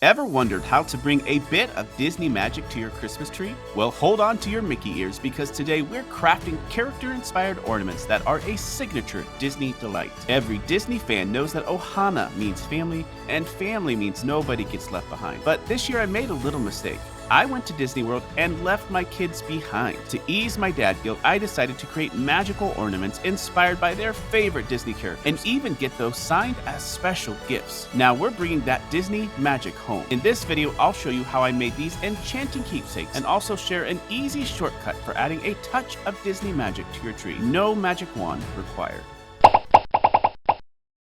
Ever wondered how to bring a bit of Disney magic to your Christmas tree? Well, hold on to your Mickey ears because today we're crafting character-inspired ornaments that are a signature Disney delight. Every Disney fan knows that Ohana means family, and family means nobody gets left behind. But this year I made a little mistake. I went to Disney World and left my kids behind. To ease my dad guilt, I decided to create magical ornaments inspired by their favorite Disney characters and even get those signed as special gifts. Now we're bringing that Disney magic home. In this video, I'll show you how I made these enchanting keepsakes and also share an easy shortcut for adding a touch of Disney magic to your tree. No magic wand required.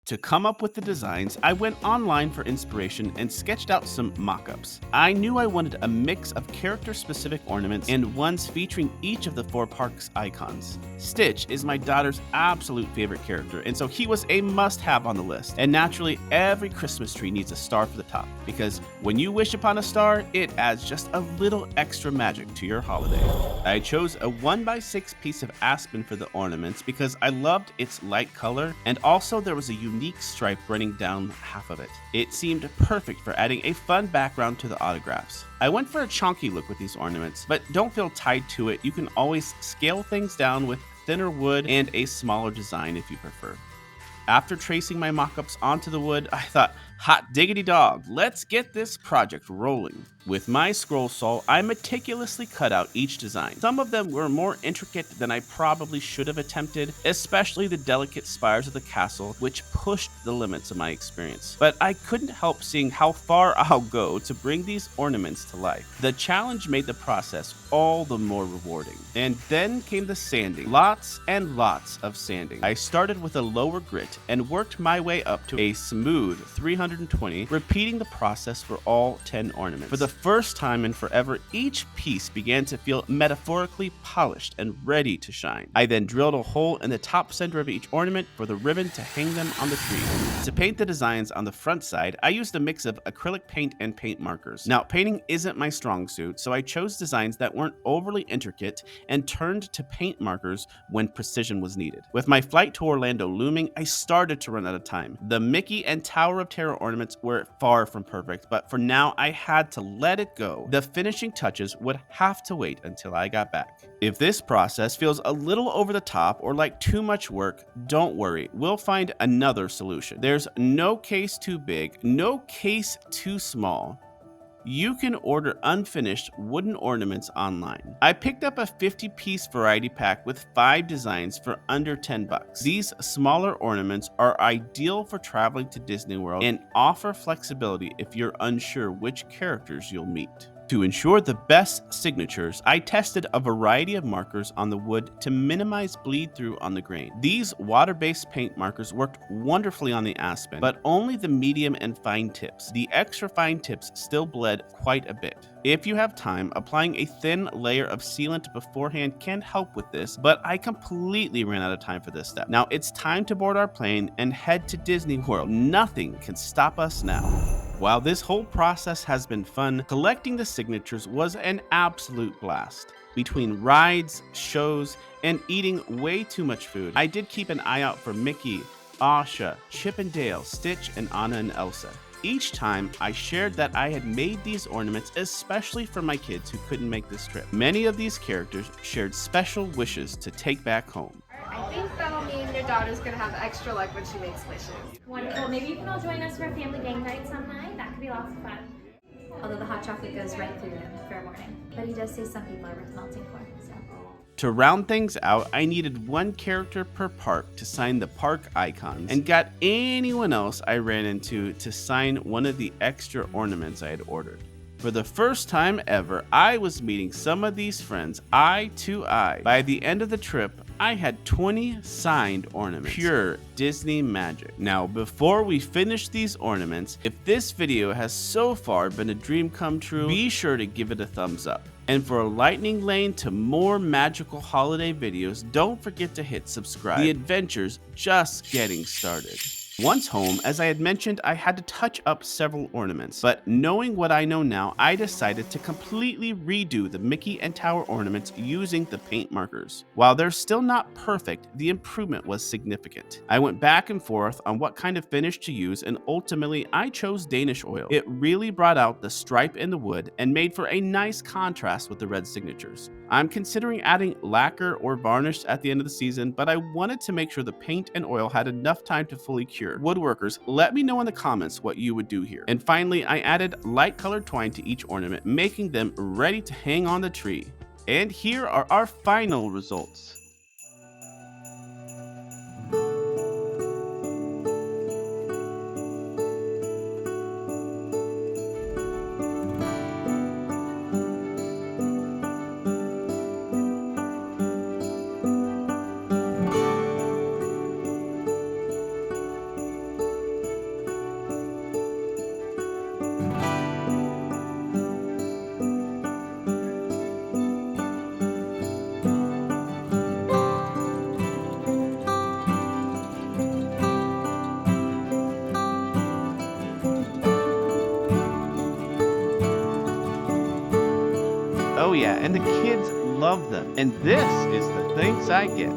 To come up with the designs, I went online for inspiration and sketched out some mock-ups. I knew I wanted a mix of character-specific ornaments and ones featuring each of the 4 parks icons. Stitch is my daughter's absolute favorite character, and so he was a must-have on the list. And naturally, every Christmas tree needs a star for the top, because when you wish upon a star, it adds just a little extra magic to your holiday. I chose a 1x6 piece of aspen for the ornaments because I loved its light color, and also there was a unique stripe running down half of it. It seemed perfect for adding a fun background to the autographs. I went for a chunky look with these ornaments, but don't feel tied to it. You can always scale things down with thinner wood and a smaller design if you prefer. After tracing my mock-ups onto the wood, I thought, hot diggity dog, let's get this project rolling. With my scroll saw, I meticulously cut out each design. Some of them were more intricate than I probably should have attempted, especially the delicate spires of the castle, which pushed the limits of my experience. But I couldn't help seeing how far I'll go to bring these ornaments to life. The challenge made the process all the more rewarding. And then came the sanding. Lots and lots of sanding. I started with a lower grit and worked my way up to a smooth 320, repeating the process for all 10 ornaments. For the first time in forever, each piece began to feel metaphorically polished and ready to shine. I then drilled a hole in the top center of each ornament for the ribbon to hang them on the tree. To paint the designs on the front side, I used a mix of acrylic paint and paint markers. Now, painting isn't my strong suit, so I chose designs that weren't overly intricate and turned to paint markers when precision was needed. With my flight to Orlando looming, I started to run out of time. The Mickey and Tower of Terror ornaments were far from perfect, but for now, I had to let it go. The finishing touches would have to wait until I got back. If this process feels a little over the top or like too much work, don't worry, we'll find another solution. There's no case too big, no case too small. You can order unfinished wooden ornaments online. I picked up a 50-piece variety pack with 5 designs for under $10. These smaller ornaments are ideal for traveling to Disney World and offer flexibility if you're unsure which characters you'll meet. To ensure the best signatures, I tested a variety of markers on the wood to minimize bleed through on the grain. These water-based paint markers worked wonderfully on the aspen, but only the medium and fine tips. The extra fine tips still bled quite a bit. If you have time, applying a thin layer of sealant beforehand can help with this, but I completely ran out of time for this step. Now it's time to board our plane and head to Disney World. Nothing can stop us now. While this whole process has been fun, collecting the signatures was an absolute blast. Between rides, shows, and eating way too much food, I did keep an eye out for Mickey, Asha, Chip and Dale, Stitch, and Anna and Elsa. Each time, I shared that I had made these ornaments especially for my kids who couldn't make this trip. Many of these characters shared special wishes to take back home. I think that'll mean your daughter's gonna have extra luck when she makes wishes. Wonderful. Maybe you can all join us for a family game night sometime. That could be lots of fun. Although the hot chocolate goes right through him, fair warning. But he does say some people are worth melting for, so. To round things out, I needed 1 character per park to sign the park icons and got anyone else I ran into to sign one of the extra ornaments I had ordered. For the first time ever, I was meeting some of these friends eye to eye. By the end of the trip, I had 20 signed ornaments. Pure Disney magic. Now, before we finish these ornaments, if this video has so far been a dream come true, be sure to give it a thumbs up. And for a lightning lane to more magical holiday videos, don't forget to hit subscribe. The adventure's just getting started. Once home, as I had mentioned, I had to touch up several ornaments, but knowing what I know now, I decided to completely redo the Mickey and Tower ornaments using the paint markers. While they're still not perfect, the improvement was significant. I went back and forth on what kind of finish to use, and ultimately I chose Danish oil. It really brought out the stripe in the wood and made for a nice contrast with the red signatures. I'm considering adding lacquer or varnish at the end of the season, but I wanted to make sure the paint and oil had enough time to fully cure. Woodworkers, let me know in the comments what you would do here. And finally, I added light colored twine to each ornament, making them ready to hang on the tree. And here are our final results. Oh yeah, and the kids love them. And this is the thanks I get.